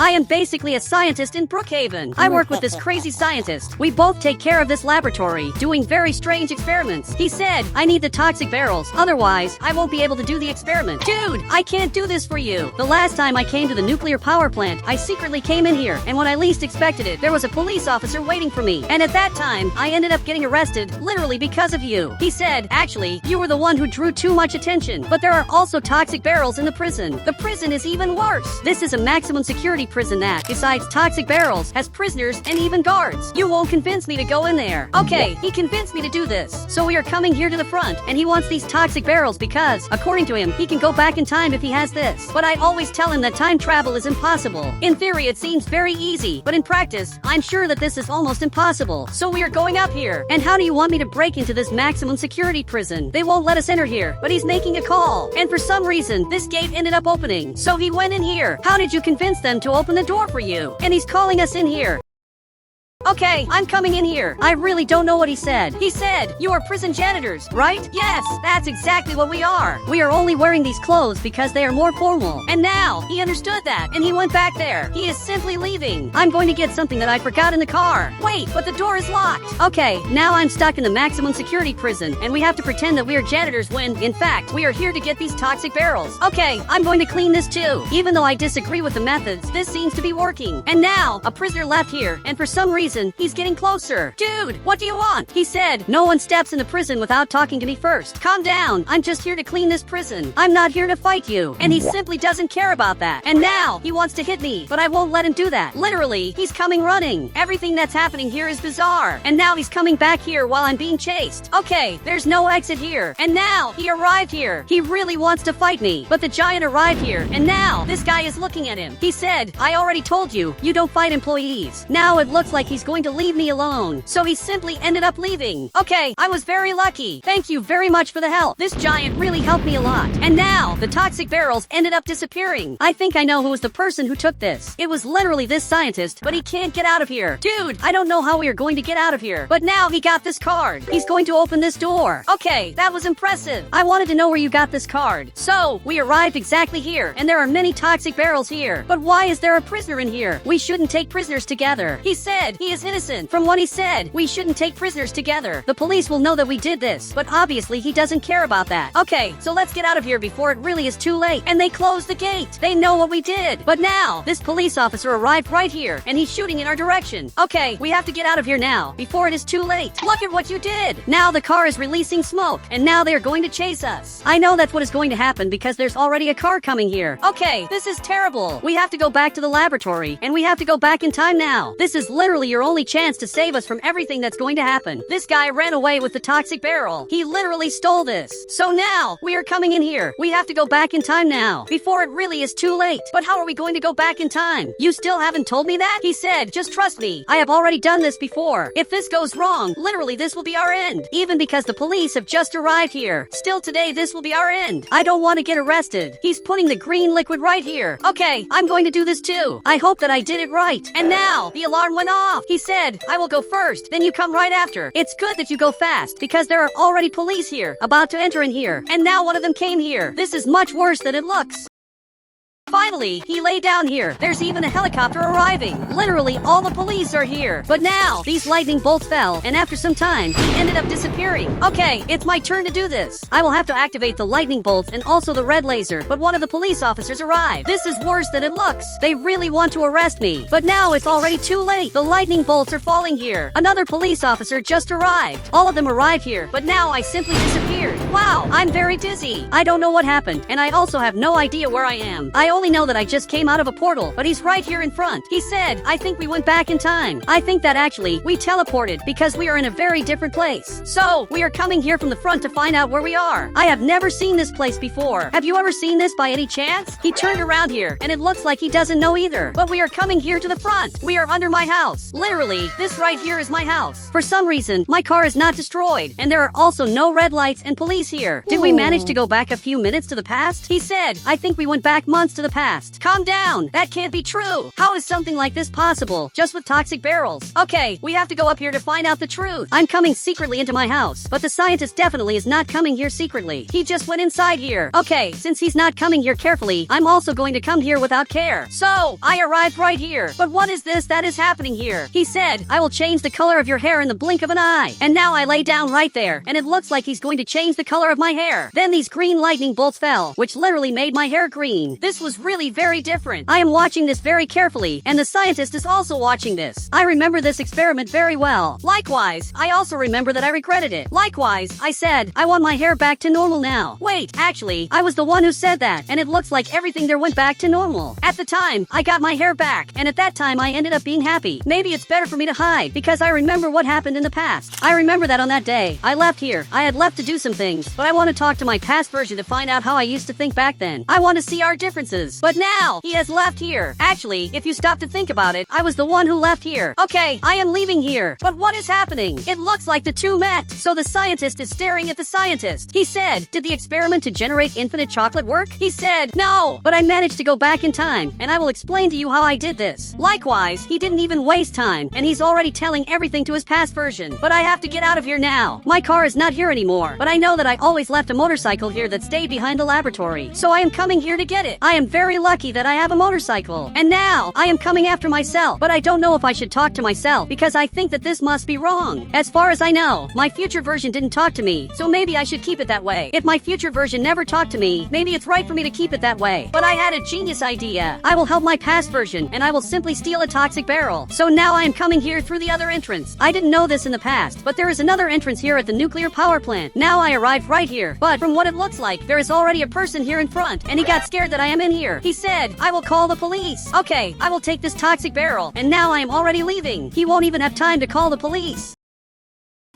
I am basically a scientist in Brookhaven. I work with this crazy scientist. We both take care of this laboratory, doing very strange experiments. He said, I need the toxic barrels, otherwise, I won't be able to do the experiment. Dude, I can't do this for you. The last time I came to the nuclear power plant, I secretly came in here, and when I least expected it, there was a police officer waiting for me. And at that time, I ended up getting arrested, literally because of you. He said, actually, you were the one who drew too much attention. But there are also toxic barrels in the prison. The prison is even worse. This is a maximum security prison that, besides toxic barrels, has prisoners and even guards. You won't convince me to go in there. Okay, he convinced me to do this. So we are coming here to the front, and he wants these toxic barrels because, according to him, he can go back in time if he has this. But I always tell him that time travel is impossible. In theory, it seems very easy, but in practice, I'm sure that this is almost impossible. So we are going up here. And how do you want me to break into this maximum security prison? They won't let us enter here, but he's making a call. And for some reason, this gate ended up opening. So he went in here. How did you convince them to open the door for you? And he's calling us in here. Okay, I'm coming in here. I really don't know what he said. He said, you are prison janitors, right? Yes, that's exactly what we are. We are only wearing these clothes because they are more formal. And now, he understood that, and he went back there. He is simply leaving. I'm going to get something that I forgot in the car. Wait, but the door is locked. Okay, now I'm stuck in the maximum security prison, and we have to pretend that we are janitors when, in fact, we are here to get these toxic barrels. Okay, I'm going to clean this too. Even though I disagree with the methods, this seems to be working. And now, a prisoner left here, and for some reason, he's getting closer. Dude, what do you want? He said, no one steps into prison without talking to me first. Calm down. I'm just here to clean this prison. I'm not here to fight you. And he simply doesn't care about that. And now, he wants to hit me, but I won't let him do that. Literally, he's coming running. Everything that's happening here is bizarre. And now he's coming back here while I'm being chased. Okay, there's no exit here. And now, he arrived here. He really wants to fight me. But the giant arrived here, and now, this guy is looking at him. He said, I already told you, you don't fight employees. Now it looks like he's going to leave me alone. So he simply ended up leaving. Okay, I was very lucky. Thank you very much for the help. This giant really helped me a lot. And now, the toxic barrels ended up disappearing. I think I know who was the person who took this. It was literally this scientist, but he can't get out of here. Dude, I don't know how we are going to get out of here. But now he got this card. He's going to open this door. Okay, that was impressive. I wanted to know where you got this card. So, we arrived exactly here, and there are many toxic barrels here. But why is there a prisoner in here? We shouldn't take prisoners together. He said he is innocent. From what he said, we shouldn't take prisoners together. The police will know that we did this, but obviously he doesn't care about that. Okay, so let's get out of here before it really is too late. And they closed the gate. They know what we did. But now, this police officer arrived right here, and he's shooting in our direction. Okay, we have to get out of here now, before it is too late. Look at what you did. Now the car is releasing smoke, and now they are going to chase us. I know that's what is going to happen because there's already a car coming here. Okay, this is terrible. We have to go back to the laboratory, and we have to go back in time now. This is literally your only chance to save us from everything that's going to happen. This guy ran away with the toxic barrel. He literally stole this. So now, we are coming in here. We have to go back in time now, before it really is too late. But how are we going to go back in time? You still haven't told me that? He said, just trust me. I have already done this before. If this goes wrong, literally this will be our end. Even because the police have just arrived here. Still today, this will be our end. I don't want to get arrested. He's putting the green liquid right here. Okay, I'm going to do this too. I hope that I did it right. And now, the alarm went off. He said, I will go first, then you come right after. It's good that you go fast, because there are already police here, about to enter in here. And now one of them came here. This is much worse than it looks. Finally, he lay down here. There's even a helicopter arriving. Literally, all the police are here. But now, these lightning bolts fell, and after some time, he ended up disappearing. Okay, it's my turn to do this. I will have to activate the lightning bolts and also the red laser, but one of the police officers arrived. This is worse than it looks. They really want to arrest me. But now it's already too late. The lightning bolts are falling here. Another police officer just arrived. All of them arrived here, but now I simply disappeared. Wow, I'm very dizzy. I don't know what happened, and I also have no idea where I am. I only know that I just came out of a portal, but he's right here in front. He said, I think we went back in time. I think that actually, we teleported because we are in a very different place. So, we are coming here from the front to find out where we are. I have never seen this place before. Have you ever seen this by any chance? He turned around here, and it looks like he doesn't know either. But we are coming here to the front. We are under my house. Literally, this right here is my house. For some reason, my car is not destroyed, and there are also no red lights and police here. Did we manage to go back a few minutes to the past? He said, I think we went back months to the past. Calm down. That can't be true. How is something like this possible? Just with toxic barrels. Okay, we have to go up here to find out the truth. I'm coming secretly into my house, but the scientist definitely is not coming here secretly. He just went inside here. Okay, since he's not coming here carefully, I'm also going to come here without care. So, I arrived right here. But what is this that is happening here? He said, I will change the color of your hair in the blink of an eye. And now I lay down right there, and it looks like he's going to change the color of my hair. Then these green lightning bolts fell, which literally made my hair green. This was really very different. I am watching this very carefully, and the scientist is also watching this. I remember this experiment very well. Likewise, I also remember that I regretted it. Likewise, I said, I want my hair back to normal now. Wait, actually, I was the one who said that, and it looks like everything there went back to normal. At the time, I got my hair back, and at that time I ended up being happy. Maybe it's better for me to hide, because I remember what happened in the past. I remember that on that day, I left here. I had left to do some things, but I want to talk to my past version to find out how I used to think back then. I want to see our differences. But now, he has left here. Actually, if you stop to think about it, I was the one who left here. Okay, I am leaving here. But what is happening? It looks like the two met. So the scientist is staring at the scientist. He said, did the experiment to generate infinite chocolate work? He said, no, but I managed to go back in time, and I will explain to you how I did this. Likewise, he didn't even waste time, and he's already telling everything to his past version. But I have to get out of here now. My car is not here anymore, but I know that I always left a motorcycle here that stayed behind the laboratory. So I am coming here to get it. I am very lucky that I have a motorcycle. And now, I am coming after myself, but I don't know if I should talk to myself, because I think that this must be wrong. As far as I know, my future version didn't talk to me, so maybe I should keep it that way. If my future version never talked to me, maybe it's right for me to keep it that way. But I had a genius idea. I will help my past version, and I will simply steal a toxic barrel. So now I am coming here through the other entrance. I didn't know this in the past, but there is another entrance here at the nuclear power plant. Now I arrived right here, but from what it looks like, there is already a person here in front, and he got scared that I am in here. He said, I will call the police. Okay, I will take this toxic barrel, and now I am already leaving. He won't even have time to call the police.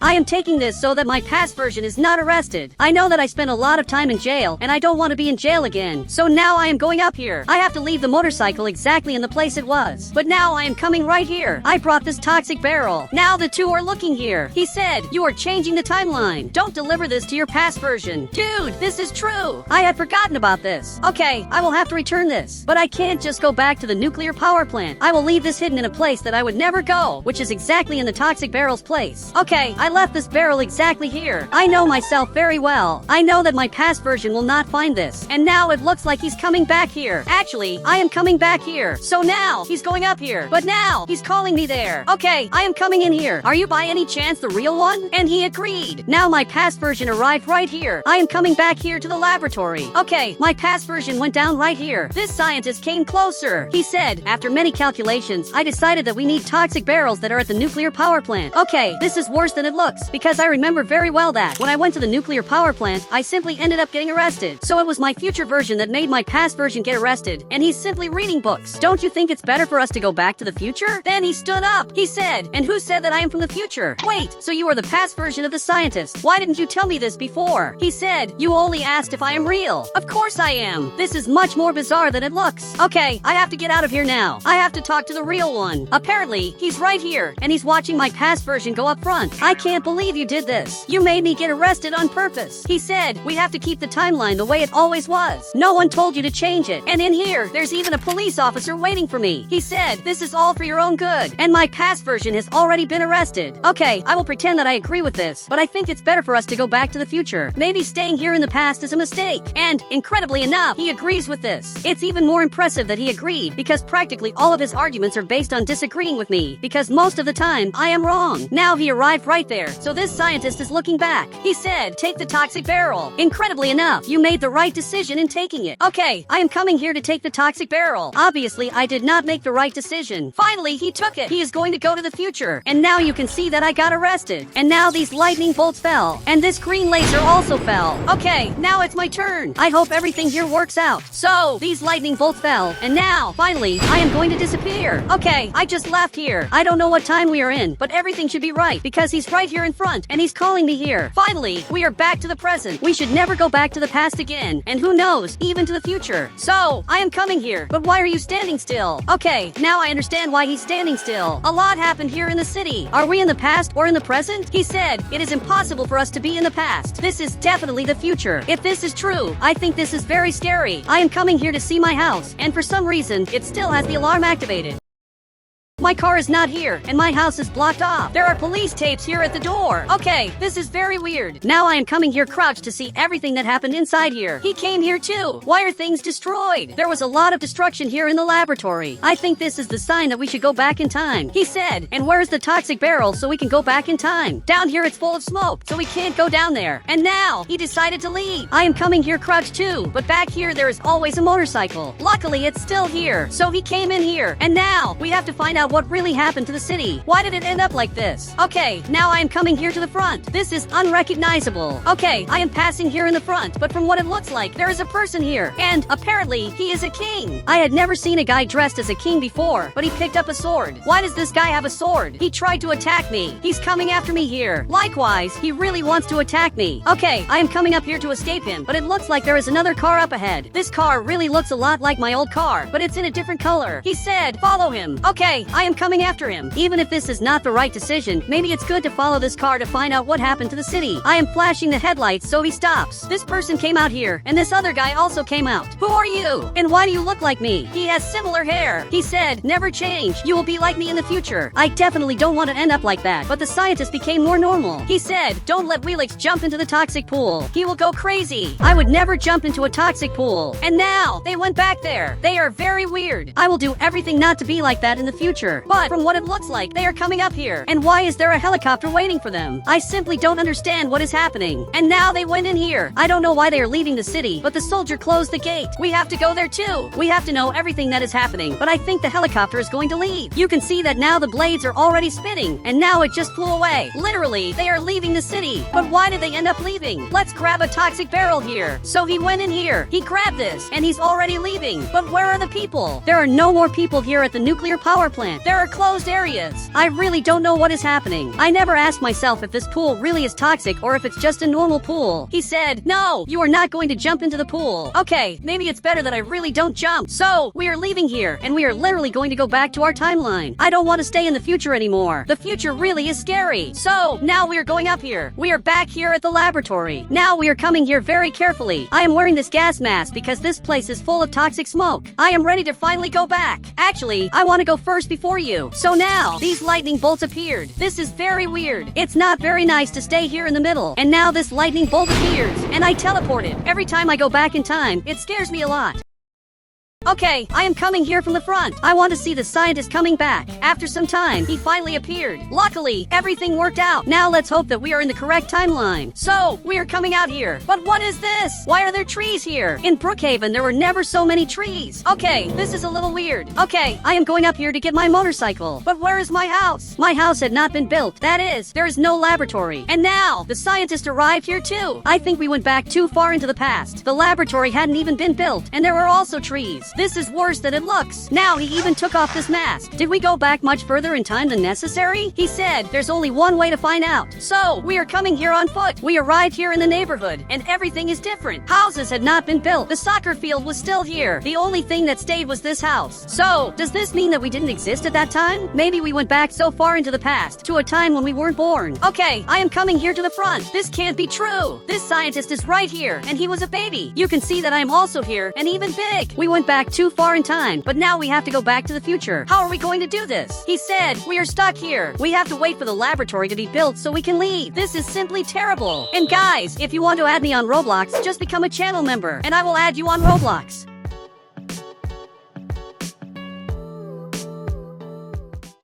I am taking this so that my past version is not arrested. I know that I spent a lot of time in jail, and I don't want to be in jail again. So now I am going up here. I have to leave the motorcycle exactly in the place it was. But now I am coming right here. I brought this toxic barrel. Now the two are looking here. He said, you are changing the timeline. Don't deliver this to your past version. Dude, this is true. I had forgotten about this. Okay, I will have to return this. But I can't just go back to the nuclear power plant. I will leave this hidden in a place that I would never go, which is exactly in the toxic barrel's place. Okay, I left this barrel exactly here. I know myself very well. I know that my past version will not find this. And now it looks like he's coming back here. Actually, I am coming back here. So now, he's going up here. But now, he's calling me there. Okay, I am coming in here. Are you by any chance the real one? And he agreed. Now my past version arrived right here. I am coming back here to the laboratory. Okay, my past version went down right here. This scientist came closer. He said, after many calculations, I decided that we need toxic barrels that are at the nuclear power plant. Okay, this is worse than it looks. Because I remember very well that when I went to the nuclear power plant, I simply ended up getting arrested. So it was my future version that made my past version get arrested, and he's simply reading books. Don't you think it's better for us to go back to the future? Then he stood up. He said, and who said that I am from the future? Wait, so you are the past version of the scientist. Why didn't you tell me this before? He said, you only asked if I am real. Of course I am. This is much more bizarre than it looks. Okay, I have to get out of here now. I have to talk to the real one. Apparently, he's right here, and he's watching my past version go up front. I can't believe you did this. You made me get arrested on purpose. He said, we have to keep the timeline the way it always was. No one told you to change it. And in here, there's even a police officer waiting for me. He said, this is all for your own good. And my past version has already been arrested. Okay, I will pretend that I agree with this, but I think it's better for us to go back to the future. Maybe staying here in the past is a mistake. And, incredibly enough, he agrees with this. It's even more impressive that he agreed, because practically all of his arguments are based on disagreeing with me, because most of the time, I am wrong. Now he arrived right there, so this scientist is looking back. He said, take the toxic barrel. Incredibly enough, you made the right decision in taking it. Okay, I am coming here to take the toxic barrel. Obviously, I did not make the right decision. Finally, he took it. He is going to go to the future. And now you can see that I got arrested. And now these lightning bolts fell. And this green laser also fell. Okay, now it's my turn. I hope everything here works out. So, these lightning bolts fell. And now, finally, I am going to disappear. Okay, I just left here. I don't know what time we are in, but everything should be right, because he's right right here in front, and he's calling me here. Finally, we are back to the present. We should never go back to the past again, and who knows, even to the future. So, I am coming here, but why are you standing still? Okay, now I understand why he's standing still. A lot happened here in the city. Are we in the past or in the present? He said, it is impossible for us to be in the past. This is definitely the future. If this is true, I think this is very scary. I am coming here to see my house, and for some reason, it still has the alarm activated. My car is not here, and my house is blocked off. There are police tapes here at the door. Okay, this is very weird. Now I am coming here crouched to see everything that happened inside here. He came here too. Why are things destroyed? There was a lot of destruction here in the laboratory. I think this is the sign that we should go back in time. He said, and where's the toxic barrel so we can go back in time? Down here it's full of smoke, so we can't go down there. And now, he decided to leave. I am coming here crouched too, but back here there is always a motorcycle. Luckily, it's still here. So he came in here, and now, we have to find out what really happened to the city. Why did it end up like this? Okay, now I am coming here to the front. This is unrecognizable. Okay, I am passing here in the front, but from what it looks like, there is a person here, and apparently, he is a king. I had never seen a guy dressed as a king before, but he picked up a sword. Why does this guy have a sword? He tried to attack me. He's coming after me here. Likewise, he really wants to attack me. Okay, I am coming up here to escape him, but it looks like there is another car up ahead. This car really looks a lot like my old car, but it's in a different color. He said, follow him. Okay, I am coming after him. Even if this is not the right decision, maybe it's good to follow this car to find out what happened to the city. I am flashing the headlights so he stops. This person came out here, and this other guy also came out. Who are you? And why do you look like me? He has similar hair. He said, never change. You will be like me in the future. I definitely don't want to end up like that, but the scientist became more normal. He said, don't let Wheelix jump into the toxic pool. He will go crazy. I would never jump into a toxic pool. And now, they went back there. They are very weird. I will do everything not to be like that in the future. But from what it looks like, they are coming up here. And why is there a helicopter waiting for them? I simply don't understand what is happening. And now they went in here. I don't know why they are leaving the city, but the soldier closed the gate. We have to go there too. We have to know everything that is happening, but I think the helicopter is going to leave. You can see that now the blades are already spinning, and now it just flew away. Literally, they are leaving the city. But why did they end up leaving? Let's grab a toxic barrel here. So he went in here. He grabbed this, and he's already leaving. But where are the people? There are no more people here at the nuclear power plant. There are closed areas. I really don't know what is happening. I never asked myself if this pool really is toxic or if it's just a normal pool. He said, no, you are not going to jump into the pool. Okay, maybe it's better that I really don't jump. So, we are leaving here, and we are literally going to go back to our timeline. I don't want to stay in the future anymore. The future really is scary. So, now we are going up here. We are back here at the laboratory. Now we are coming here very carefully. I am wearing this gas mask because this place is full of toxic smoke. I am ready to finally go back. Actually, I want to go first before you. So now, these lightning bolts appeared. This is very weird. It's not very nice to stay here in the middle. And now this lightning bolt appears, and I teleported. Every time I go back in time, it scares me a lot. Okay, I am coming here from the front. I want to see the scientist coming back. After some time, he finally appeared. Luckily, everything worked out. Now let's hope that we are in the correct timeline. So, we are coming out here. But what is this? Why are there trees here? In Brookhaven, there were never so many trees. Okay, this is a little weird. Okay, I am going up here to get my motorcycle. But where is my house? My house had not been built. That is, there is no laboratory. And now, the scientist arrived here too. I think we went back too far into the past. The laboratory hadn't even been built, and there were also trees. This is worse than it looks. Now he even took off this mask. Did we go back much further in time than necessary? He said there's only one way to find out. So, we are coming here on foot. We arrived here in the neighborhood, and everything is different. Houses had not been built. The soccer field was still here. The only thing that stayed was this house. So, does this mean that we didn't exist at that time? Maybe we went back so far into the past, to a time when we weren't born. Okay, I am coming here to the front. This can't be true. This scientist is right here, and he was a baby. You can see that I am also here, and even big. We went back too far in time, but now we have to go back to the future. How are we going to do this? He said, we are stuck here. We have to wait for the laboratory to be built so we can leave. This is simply terrible. And guys, if you want to add me on Roblox, just become a channel member, and I will add you on Roblox.